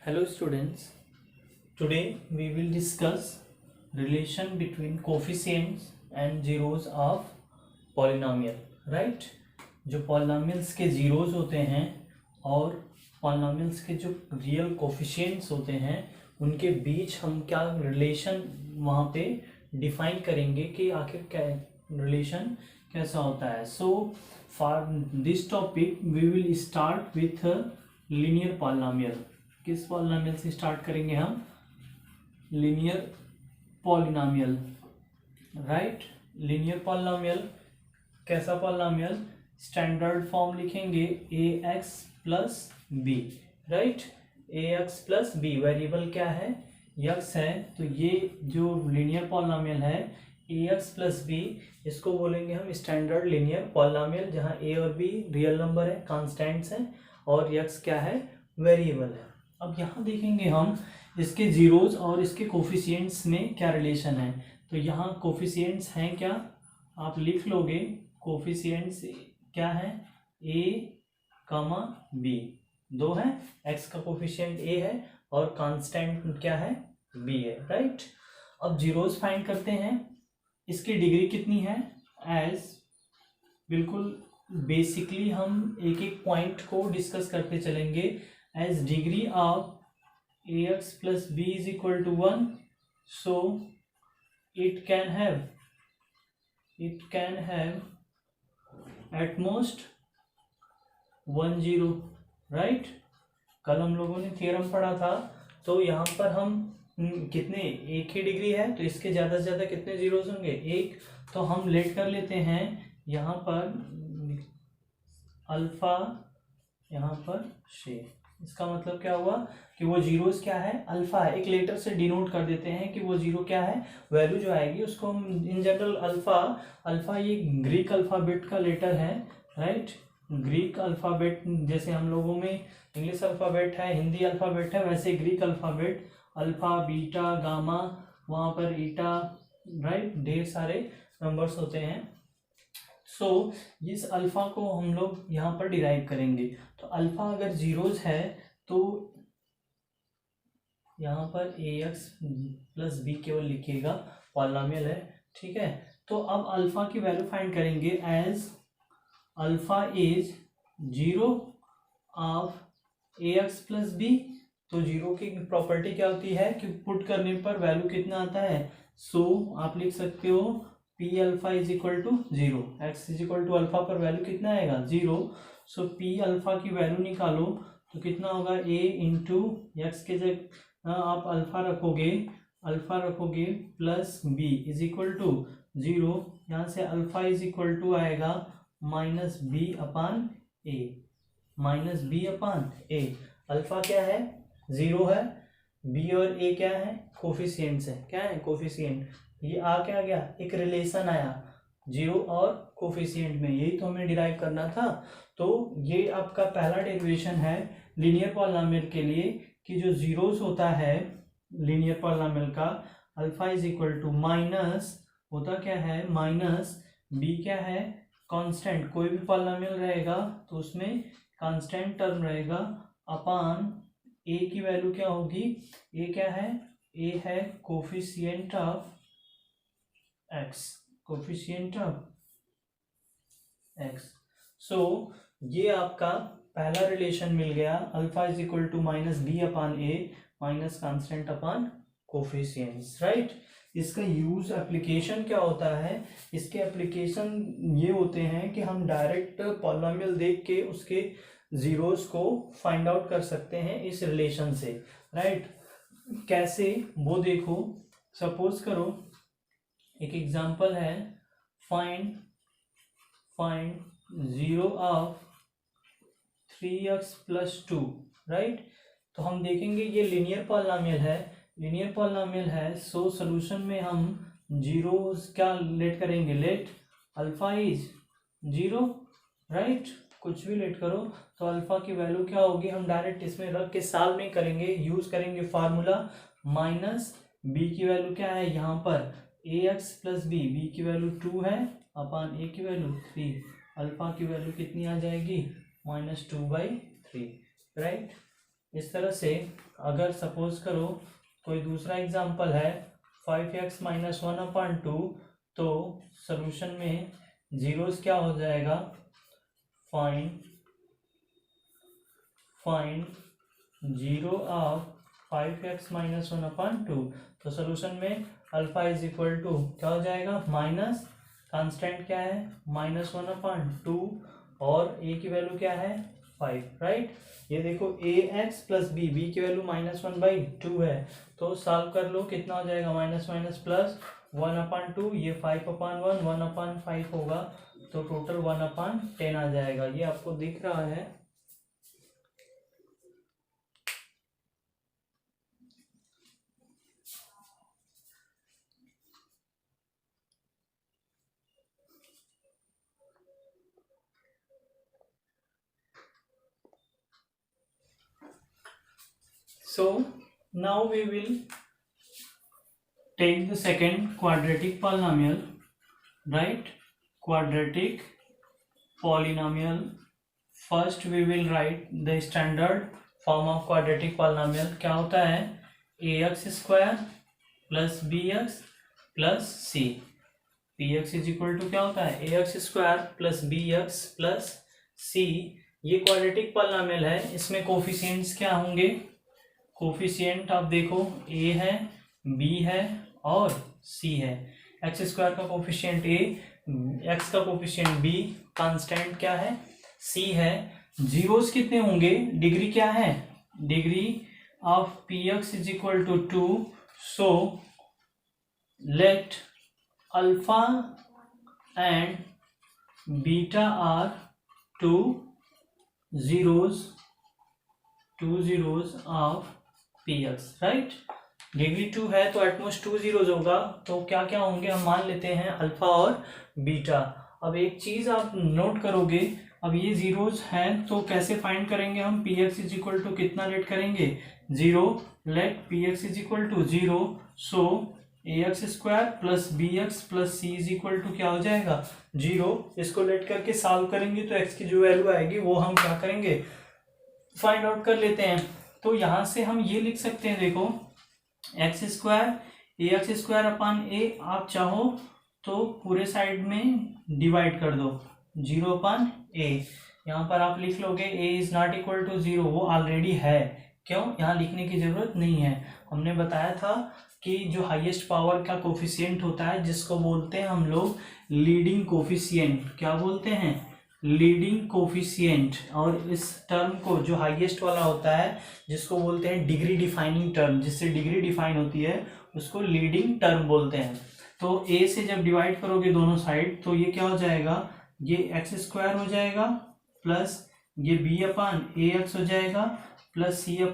Hello students, today we will discuss relation between coefficients and zeros of polynomial, right? जो polynomials के zeros होते हैं और polynomials के जो real coefficients होते हैं उनके बीच हम क्या relation वहाँ पे define करेंगे कि आखिर क्या relation कैसा होता है. So for this topic we will start with linear polynomial. किस पॉलिनोमियल से स्टार्ट करेंगे हम? Linear polynomial, right. Linear polynomial कैसा पॉलिनोमियल? स्टैंडर्ड फॉर्म लिखेंगे ए एक्स प्लस बी, राइट. ए एक्स प्लस बी वेरिएबल क्या है? यक्स है. तो ये जो लीनियर पॉलिनोमियल है ए एक्स प्लस बी, इसको बोलेंगे हम स्टैंडर्ड लीनियर पॉलिनोमियल, जहाँ ए और बी रियल नंबर है, कांस्टेंट्स हैं, और यक्स क्या है? वेरिएबल है. अब यहाँ देखेंगे हम इसके जीरोस और इसके कोफिशिएंट्स में क्या रिलेशन है. तो यहाँ कोफिशिएंट्स हैं क्या? आप लिख लोगे. कोफिशिएंट्स क्या है? ए कमा बी, दो है. एक्स का कोफिशिएंट ए है और कांस्टेंट क्या है? बी है, राइट. अब जीरोस फाइंड करते हैं. इसकी डिग्री कितनी है? एज बिल्कुल बेसिकली हम एक एक पॉइंट को डिस्कस करते चलेंगे. As degree of ax plus b is equal to 1, so it can have at most 1 0, right. कल हम लोगों ने थ्योरम पढ़ा था, तो यहाँ पर हम कितने, एक ही डिग्री है तो इसके ज़्यादा से ज़्यादा कितने जीरोस होंगे? एक. तो हम लेट कर लेते हैं यहाँ पर अल्फा, यहाँ पर शे. इसका मतलब क्या हुआ कि वो जीरोस क्या है? अल्फा है. एक लेटर से डिनोट कर देते हैं कि वो जीरो क्या है, वैल्यू जो आएगी उसको हम इन जनरल अल्फा ये ग्रीक अल्फ़ाबेट का लेटर है, राइट. ग्रीक अल्फ़ाबेट जैसे हम लोगों में इंग्लिश अल्फ़ाबेट है, हिंदी अल्फ़ाबेट है, वैसे Greek alphabet alpha, beta, gamma, वहाँ पर ईटा, राइट, ढेर सारे नंबर्स होते हैं. सो इस अल्फा को हम लोग यहाँ पर डिराइव करेंगे. तो अल्फा अगर जीरोस है तो यहाँ पर ए एक्स प्लस बी केवल लिखिएगा, पॉलिनोमियल है, ठीक है. तो अब अल्फा की वैल्यू फाइंड करेंगे as alpha is zero of A x plus B. तो जीरो की प्रॉपर्टी क्या होती है कि पुट करने पर वैल्यू कितना आता है? सो आप लिख सकते हो P alpha is equal to zero. X is equal to alpha पर वैल्यू कितना आएगा? जीरो. सो पी अल्फा की वैल्यू निकालो तो कितना होगा? ए इंटू एक्स के जगह आप अल्फा रखोगे plus B is equal to zero. यहाँ से अल्फा इज इक्वल टू आएगा माइनस बी अपान ए. अल्फा क्या है? जीरो है. बी और ए क्या है? कोफिशिएंट्स है. क्या है? कोफिशिएंट. ये आ क्या गया? एक रिलेशन आया जीरो और कोफिशिएंट में. यही तो हमें डिराइव करना था. तो ये आपका पहला डेरिवेशन है लीनियर पॉलिनोमियल के लिए कि जो जीरोस होता है लीनियर पॉलिनोमियल का, alpha is equal to minus होता क्या है? माइनस बी क्या है? कांस्टेंट. कोई भी पॉलिनोमियल रहेगा तो उसमें कांस्टेंट टर्म रहेगा अपान ए की वैल्यू क्या होगी? ए क्या है? ए है coefficient of x, coefficient of x. So ये आपका पहला रिलेशन मिल गया. Alpha is equal to minus B upon a minus constant upon coefficients, right. इसका यूज एप्लीकेशन क्या होता है? इसके एप्लीकेशन ये होते हैं कि हम डायरेक्ट पॉलिनोमियल देख के उसके जीरोस को फाइंड आउट कर सकते हैं इस रिलेशन से, राइट. कैसे वो देखो. सपोज करो एक एग्जांपल है, find zero of 3x plus 2, right. तो हम देखेंगे ये लीनियर पॉलिनोमियल है. सो सोल्यूशन में हम जीरो क्या लेट करेंगे? Let alpha is zero, right. कुछ भी लेट करो तो अल्फा की वैल्यू क्या होगी? हम डायरेक्ट इसमें रख के साल में करेंगे, यूज करेंगे फार्मूला. माइनस बी की वैल्यू क्या है यहाँ पर? ए एक्स प्लस बी. बी की वैल्यू 2 है अपान ए की वैल्यू 3. अल्फा की वैल्यू कितनी आ जाएगी? -2/3, राइट. इस तरह से अगर सपोज करो कोई दूसरा एग्जांपल है 5x माइनस 1/2, तो सॉल्यूशन में जीरोस क्या हो जाएगा, find zero of 5x minus 1/2। तो सॉल्यूशन में अल्फा इज इक्वल टू क्या हो जाएगा, माइनस कांस्टेंट क्या है -1/2 और a की वैल्यू क्या है 5, राइट। ये देखो ax प्लस b की वैल्यू -1/2 है, तो सॉल्व कर लो कितना हो जाएगा, माइनस माइनस प्लस 1/2, ये 5/1 1/5 होगा, तो टोटल 1/10 आ जाएगा। ये आपको दिख रहा है। So now we will take the second quadratic polynomial, right? Quadratic polynomial. First we will write the standard form of quadratic polynomial. क्या होता है, ax square plus bx plus c। px is equal to क्या होता है, ax square plus bx plus c। ये quadratic polynomial है, इसमें coefficients क्या होंगे, कोफिशिएंट आप देखो a है, b है और c है। एक्स स्क्वायर का कोफिशिएंट a, x का कोफिशिएंट b, कांस्टेंट क्या है c है। जीरोस कितने होंगे, डिग्री क्या है, degree of px is equal to 2। So let alpha and beta are two zeros of px, right. Degree 2 है तो एटमोस्ट 2 जीरोस होगा, तो क्या क्या होंगे हम मान लेते हैं, अल्फा और बीटा। अब एक चीज आप नोट करोगे, अब ये जीरोस हैं तो कैसे फाइंड करेंगे हम, px इज इक्वल टू कितना लेट करेंगे 0, let px is equal to 0। So ax square plus bx plus c is equal to क्या हो जाएगा 0। इसको लेट करके सॉल्व करेंगे तो x की जो वैल्यू आएगी वो हम क्या करेंगे, फाइंड आउट कर लेते हैं। तो यहां से हम ये लिख सकते हैं, देखो एक्स स्क्वायर अपान ए, आप चाहो तो पूरे साइड में डिवाइड कर दो 0/a। यहाँ पर आप लिख लोगे a is not equal to 0, वो ऑलरेडी है, क्यों, यहाँ लिखने की जरूरत नहीं है। हमने बताया था कि जो हाईएस्ट पावर का कोफिशिएंट होता है जिसको बोलते हैं हम लोग लीडिंग कोफिशिएंट, क्या बोलते हैं, लीडिंग कोफिशिएंट। और इस टर्म को जो हाईएस्ट वाला होता है जिसको बोलते हैं डिग्री डिफाइनिंग टर्म, जिससे डिग्री डिफाइन होती है उसको लीडिंग टर्म बोलते हैं। तो a से जब डिवाइड करोगे दोनों साइड तो ये क्या हो जाएगा, ये एक्स स्क्वायर हो जाएगा प्लस ये b/ax हो जाएगा प्लस c/a,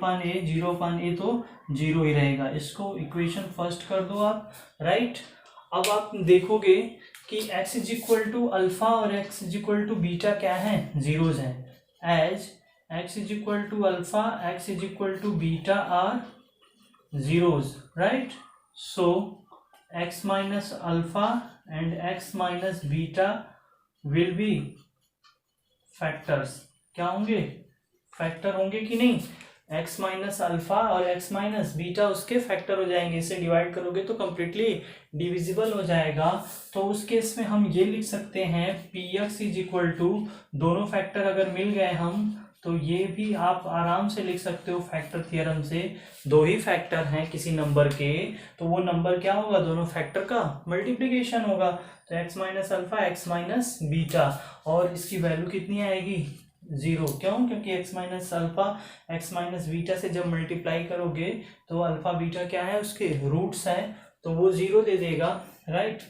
0/a तो 0 ही रहेगा। इसको इक्वेशन फर्स्ट कर दो आप, राइट। अब आप देखोगे कि x is equal to alpha और x is equal to beta क्या है, जीरोज हैं। As x is equal to alpha, x is equal to beta are zeros, right. So x minus alpha and x minus beta will be factors. क्या होंगे, factor होंगे कि नहीं, x minus alpha और x minus beta उसके factor हो जाएंगे। इसे डिवाइड करोगे तो कंप्लीटली डिविजिबल हो जाएगा। तो उस केस में हम ये लिख सकते हैं px इज इक्वल टू, दोनों फैक्टर अगर मिल गए हम तो ये भी आप आराम से लिख सकते हो फैक्टर थ्योरम से। दो ही फैक्टर हैं किसी नंबर के, तो वो नंबर क्या होगा, दोनों फैक्टर का मल्टीप्लिकेशन होगा। तो x minus alpha x minus beta, और इसकी वैल्यू कितनी आएगी 0, क्यों, क्योंकि x minus alpha x minus beta से जब मल्टीप्लाई करोगे तो अल्फा बीटा क्या है, उसके रूट्स हैं, तो वो 0 दे देगा, राइट।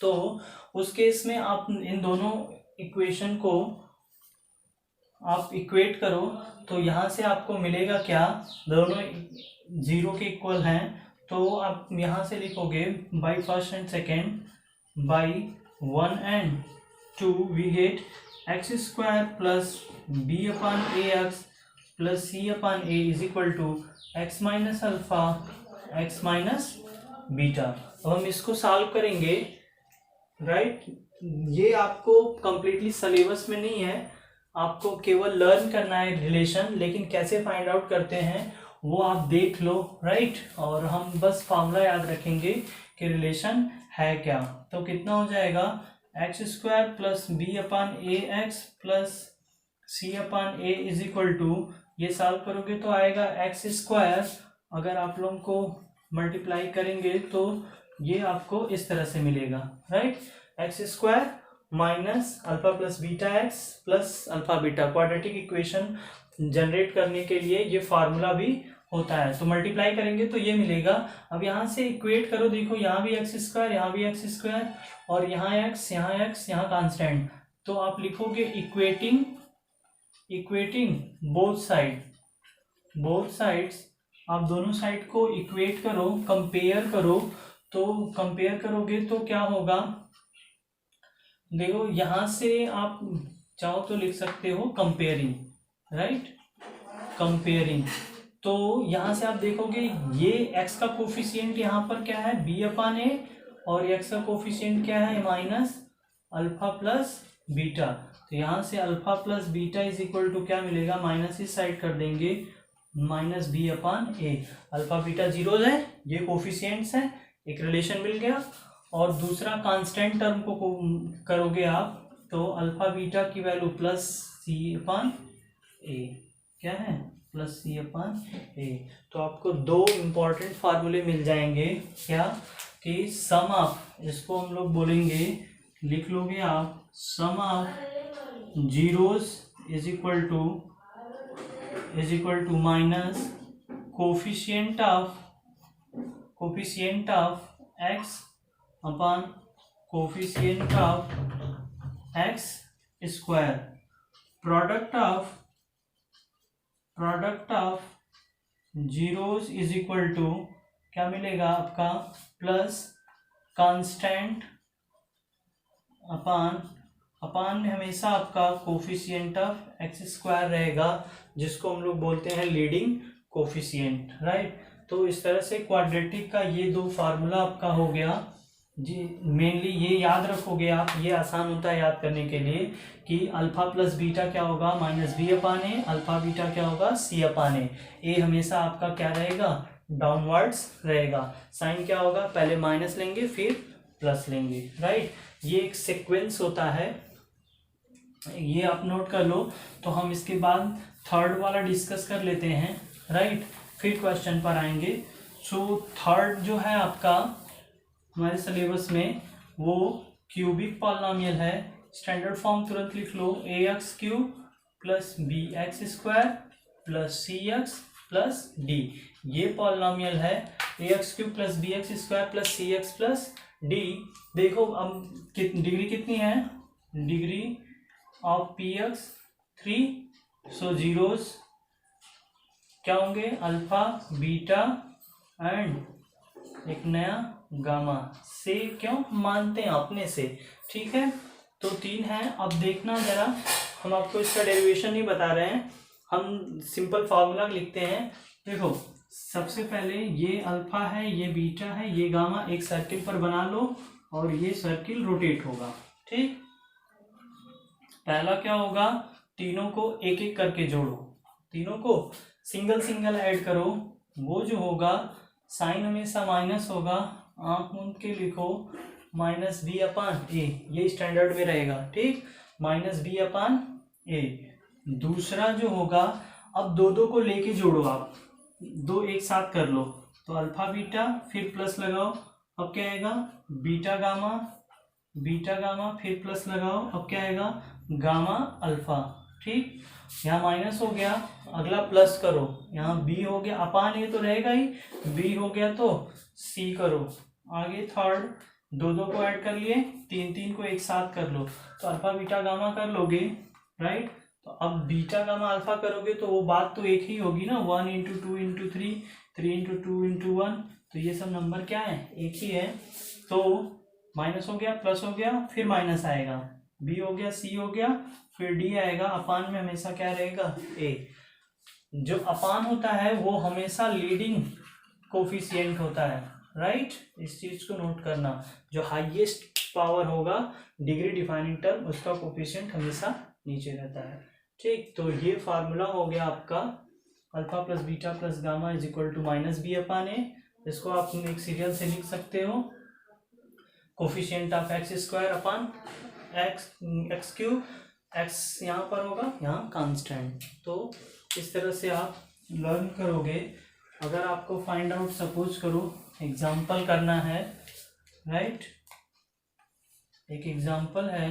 तो उस केस में आप इन दोनों इक्वेशन को आप इक्वेट करो तो यहाँ से आपको मिलेगा क्या, दोनों 0 के इक्वल हैं, तो आप यहाँ से लिखोगे by first and second by 1 and 2 we get x square plus b/ax plus c/a is equal to x minus alpha x minus beta. अब हम इसको सॉल्व करेंगे, राइट। ये आपको कंप्लीटली सिलेबस में नहीं है, आपको केवल लर्न करना है रिलेशन, लेकिन कैसे फाइंड आउट करते हैं वो आप देख लो, राइट। और हम बस फॉर्मूला याद रखेंगे कि रिलेशन है क्या। तो कितना हो जाएगा, x square plus b upon a x plus c upon a is equal to, ये सॉल्व करोगे तो आएगा एक्स स्क्वायर, अगर आप लोगों को मल्टीप्लाई करेंगे तो ये आपको इस तरह से मिलेगा, right. X square minus alpha plus beta x plus alpha beta. Quadratic equation generate करने के लिए ये फार्मूला भी होता है, तो मल्टीप्लाई करेंगे तो ये मिलेगा। अब यहाँ से इक्वेट करो, देखो यहाँ भी एक्स स्क्वायर, यहाँ भी एक्स स्क्वायर, और यहाँ एक्स, यहाँ कांस्टेंट, तो आप लिखोगे इक्वेटिंग बोथ साइड्स। आप दोनों साइड को इक्वेट करो, कंपेयर करो, तो कंपेयर करोगे तो क्या होगा, देखो यहाँ से आप चाहो तो लिख सकते हो कंपेयरिंग, राइट, कंपेयरिंग। तो यहाँ से आप देखोगे ये x का कोफिशिएंट यहाँ पर क्या है, b अपान ए, और x का कोफिशिएंट क्या है, माइनस अल्फा प्लस बीटा। तो यहाँ से alpha plus beta is equal to क्या मिलेगा, माइनस इस साइड कर देंगे, माइनस बी अपान ए। अल्फा बीटा जीरोज है, ये कोफिशिएंट्स है, एक रिलेशन मिल गया। और दूसरा कांस्टेंट टर्म को करोगे आप, तो अल्फा बीटा की वैल्यू प्लस सी अपान ए, क्या है, प्लस सी अपान ए। तो आपको दो इंपॉर्टेंट फार्मूले मिल जाएंगे, क्या कि सम ऑफ, इसको हम लोग बोलेंगे, लिख लोगे आप, sum of zeros is equal to minus coefficient of x upon coefficient of x square, product of zeros is equal to क्या मिलेगा आपका, प्लस कांस्टेंट अपान में हमेशा आपका कोफिशिएंट ऑफ एक्स स्क्वायर रहेगा, जिसको हम लोग बोलते हैं लीडिंग कोफिशिएंट, राइट। तो इस तरह से क्वाड्रेटिक का ये दो फार्मूला आपका हो गया जी। मेनली ये याद रखोगे आप, ये आसान होता है याद करने के लिए, कि अल्फा प्लस बीटा क्या होगा, माइनस बी अपान ए, अल्फा बीटा क्या होगा, सी अपान ए हमेशा आपका क्या रहेगा, डाउनवर्ड्स रहेगा। साइन क्या होगा, पहले माइनस लेंगे फिर प्लस लेंगे, राइट। ये एक सीक्वेंस होता है, ये आप नोट कर लो। तो हम इसके बाद थर्ड वाला डिस्कस कर लेते हैं, राइट, फिर क्वेश्चन पर आएंगे। सो थर्ड जो है आपका हमारे सिलेबस में, वो क्यूबिक पॉलिनोमियल है। स्टैंडर्ड फॉर्म तुरंत लिख लो, a x cube plus b x square plus c x plus d. ये पॉलिनोमियल है, a x cube plus b x square plus c x plus d. देखो अब डिग्री कितनी है, degree of p x 3। So zeros क्या होंगे, alpha beta and एक नया गामा से, क्यों मानते हैं अपने से, ठीक है। तो 3 है। अब देखना जरा, हम आपको इसका डेरिवेशन नहीं बता रहे हैं, हम सिंपल फार्मूला लिखते हैं। देखो सबसे पहले ये अल्फा है, ये बीटा है, ये गामा, एक सर्किल पर बना लो और ये सर्किल रोटेट होगा, ठीक। पहला क्या होगा, तीनों को एक एक करके जोड़ो, तीनों को सिंगल ऐड करो। वो जो होगा साइन हमेशा माइनस होगा, आंख मूंद के लिखो, माइनस बी अपान ए, ये स्टैंडर्ड में रहेगा, ठीक, माइनस बी अपान ए। दूसरा जो होगा, अब दो को लेके जोड़ो, आप दो एक साथ कर लो, तो अल्फा बीटा फिर प्लस लगाओ, अब क्या आएगा, बीटा गामा फिर प्लस लगाओ, अब क्या आएगा, गामा अल्फा, ठीक। यहाँ माइनस हो गया, अगला प्लस करो, यहाँ बी हो गया, अपान ए तो रहेगा ही, बी हो गया तो सी करो। आगे थर्ड, दो को ऐड कर लिए, तीन को एक साथ कर लो, तो अल्फा बीटा गामा कर लोगे, राइट। तो अब बीटा गामा अल्फा करोगे तो वो बात तो एक ही होगी ना, 1 इंटू 2 इंटू 3, 3 इंटू 2 इंटू 1, तो ये सब नंबर क्या है, एक ही है। तो माइनस हो गया, प्लस हो गया, फिर माइनस आएगा, बी हो गया, सी हो गया, फिर डी आएगा, अपान में हमेशा क्या रहेगा, ए। जो अपान होता है वो हमेशा लीडिंग कोफिशिएंट होता है, राइट। इस चीज को नोट करना, जो हाईएस्ट पावर होगा डिग्री डिफाइनिंग टर्म, उसका कोफिशिएंट हमेशा नीचे रहता है। ठीक, तो ये फार्मूला हो गया आपका alpha plus beta plus gamma is equal to minus B upon a. इसको आप एक सीरियल से लिख सकते हो, coefficient of x square upon x cube, x यहाँ पर होगा, यहाँ कांस्टेंट। तो इस तरह से आप लर्न करोगे। अगर आपको फाइंड आउट सपोज करो एग्जाम्पल करना है, राइट, एक एग्जाम्पल है,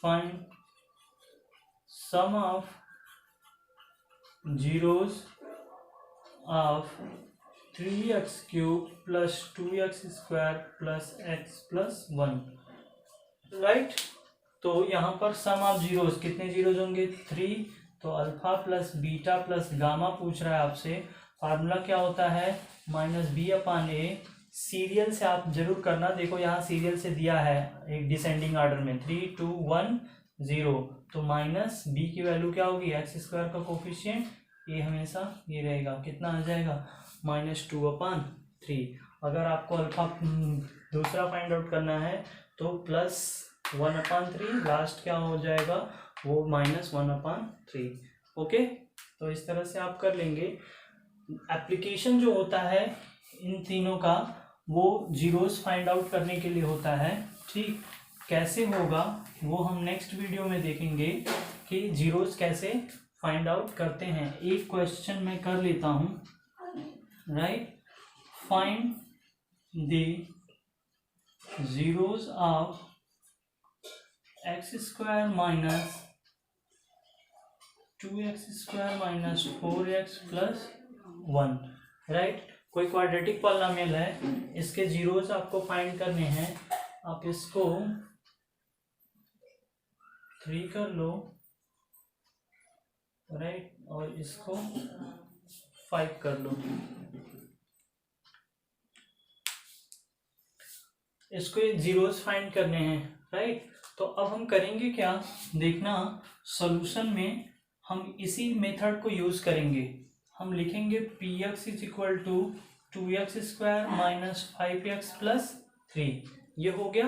find sum of zeros of 3x cube plus 2x square plus x plus 1, right. तो यहाँ पर सम ऑफ जीरोज, कितने जीरोज होंगे? 3। तो alpha plus beta plus gamma पूछ रहा है आपसे। फार्मूला क्या होता है? Minus B upon a. Serial से आप जरूर करना, देखो यहाँ सीरियल से दिया है एक डिसेंडिंग ऑर्डर में 3 2 1 0। तो माइनस बी की वैल्यू क्या होगी? एक्स स्क्वायर का कोफिशिएंट, ये हमेशा ये रहेगा, कितना आ जाएगा? -2/3। अगर आपको अल्फा दूसरा फाइंड आउट करना है तो +1/3, लास्ट क्या हो जाएगा? वो -1/3। ओके, तो इस तरह से आप कर लेंगे। एप्लीकेशन जो होता है इन तीनों का, वो जीरोस फाइंड आउट करने के लिए होता है। ठीक, कैसे होगा वो हम नेक्स्ट वीडियो में देखेंगे कि जीरोस कैसे फाइंड आउट करते हैं। एक क्वेश्चन मैं कर लेता हूं, right. Find the zeros of x square minus 2x square minus 4x plus 1, right. कोई क्वाड्रेटिक पॉलिनोमियल है, इसके जीरोस आपको फाइंड करने हैं। आप इसको 3 कर लो, राइट, और इसको 5 कर लो। इसको ये जीरोस फाइंड करने हैं, राइट। तो अब हम करेंगे क्या, देखना, सॉल्यूशन में हम इसी मेथड को यूज करेंगे। हम लिखेंगे px is equal to 2x square minus 5x plus 3, ये हो गया।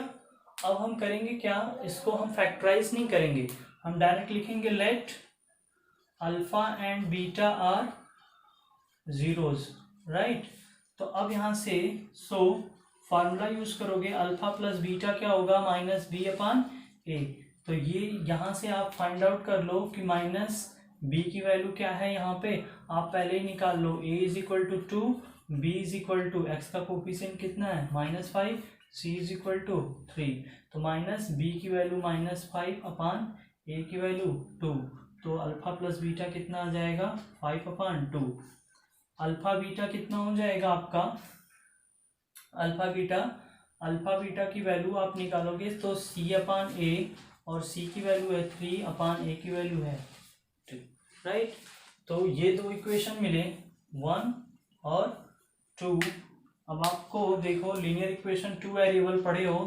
अब हम करेंगे क्या, इसको हम फैक्टराइज नहीं करेंगे, हम डायरेक्ट लिखेंगे let alpha and beta are zeros, right. तो अब यहाँ से फार्मूला यूज करोगे, अल्फा प्लस बीटा क्या होगा? Minus B upon a. तो ये यहाँ से आप फाइंड आउट कर लो कि माइनस बी की वैल्यू क्या है, यहाँ पे आप पहले ही निकाल लो। a is equal to 2, b is equal to, x का कोफिशिएंट कितना है? -5, c इज इक्वल टू 3। तो माइनस बी की वैल्यू -5 अपान a की वैल्यू 2। तो अल्फा प्लस बीटा कितना आ जाएगा? 5/2। अल्फा बीटा कितना हो जाएगा आपका? अल्फा बीटा की वैल्यू आप निकालोगे तो c/a, और c की वैल्यू है 3/a की वैल्यू है 2, राइट। तो ये दो इक्वेशन मिले, 1 और 2। अब आपको देखो लीनियर इक्वेशन 2 वेरिएबल पढ़े हो,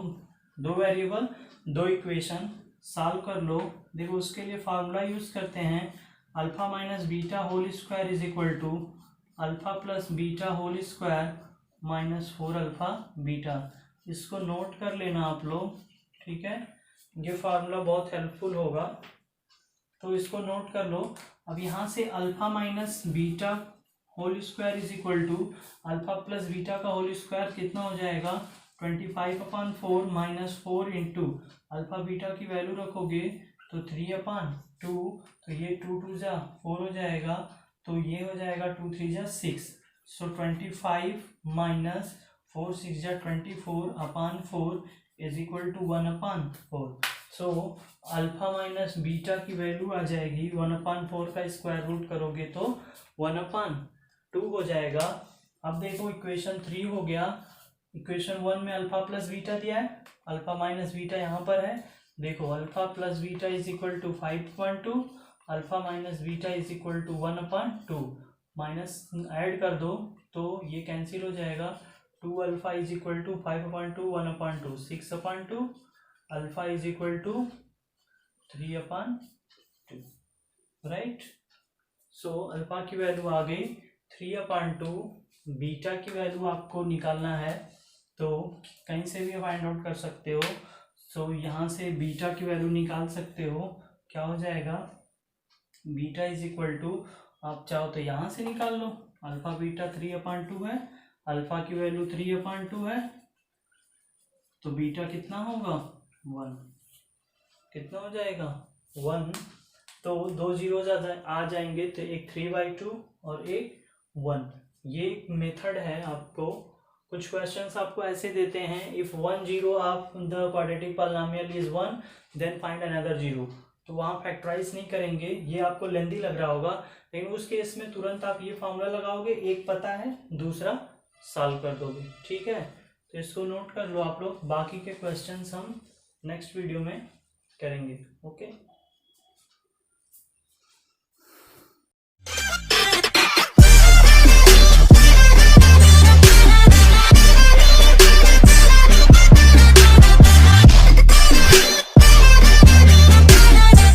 2 वेरिएबल 2 इक्वेशन सॉल्व कर लो। देखो उसके लिए फार्मूला यूज करते हैं, alpha minus beta whole square is equal to alpha plus beta whole square minus 4 alpha beta. इसको नोट कर लेना आप लोग, ठीक है, ये फार्मूला बहुत हेल्पफुल होगा, तो इसको नोट कर लो। अब यहाँ से alpha minus beta whole square is equal to alpha plus beta का होल स्क्वायर कितना हो जाएगा? 25/4 माइनस 4 इंटू अल्फा बीटा की वैल्यू रखोगे तो 3/2। तो ये 2 2 जा 4 हो जाएगा, तो ये हो जाएगा 2 3 जा 6। सो 25 माइनस 4 6 जा 24/4 is equal to 1/4। So alpha minus beta की वैल्यू आ जाएगी 1/4 का स्क्वायर रूट करोगे तो 1/2 हो जाएगा। अब देखो इक्वेशन 3 हो गया। इक्वेशन 1 में अल्फा प्लस बीटा दिया है, अल्फा माइनस बीटा यहाँ पर है। देखो alpha plus beta is equal to 5/2, alpha minus beta is equal to 1/2। Minus add कर दो तो ये कैंसिल हो जाएगा। 2 alpha is equal to 5/2 1/2 6/2, alpha is equal to 3/2, right. So alpha की वैल्यू आ गई 3/2। बीटा की वैल्यू आपको निकालना है तो कहीं से भी फाइंड आउट कर सकते हो। सो यहाँ से बीटा की वैल्यू निकाल सकते हो क्या हो जाएगा, बीटा इज इक्वल टू, आप चाहो तो यहाँ से निकाल लो, अल्फा बीटा 3/2 है, अल्फा की वैल्यू 3/2 है, तो बीटा कितना होगा 1, कितना हो जाएगा 1, तो 2 जीरोज आ जाएंगे, तो एक 3/2 और एक 1। ये एक मेथड है, आपको कुछ क्वेश्चंस आपको ऐसे देते हैं, if 1 zero of the quadratic polynomial is 1 then find another zero, तो वहाँ फैक्टराइज नहीं करेंगे, ये आपको लेंदी लग रहा होगा, लेकिन उस केस में तुरंत आप ये फॉर्मूला लगाओगे, एक पता है दूसरा सॉल्व कर दोगे, ठीक है। तो इसको नोट कर लो आप लोग, बाकी के क्वेश्चंस हम नेक्स्ट वीडियो में करेंगे, ओके।